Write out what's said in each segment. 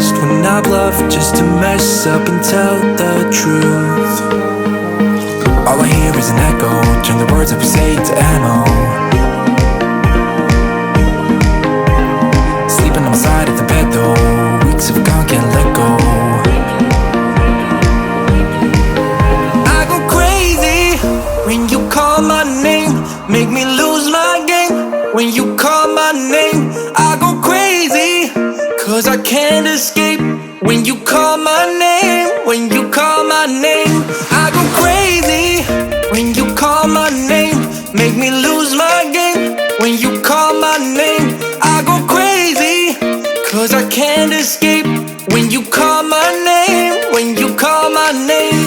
trust when I bluff just to mess up and tell the truth. All I hear is an echo, turn the words up and say to ammo. Sleeping on my side of the bed though, weeks have gone, can't let go. I go crazy when you call my name, make me lose my game. When you call my name, I go crazy, 'cause I can't escape. When you call my name, when you call my name, I go crazy. When you call my name, make me lose my game. When you call my name, I go crazy, 'cause I can't escape. When you call my name, when you call my name.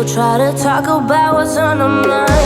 Try to talk about what's on our mind.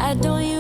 Why do you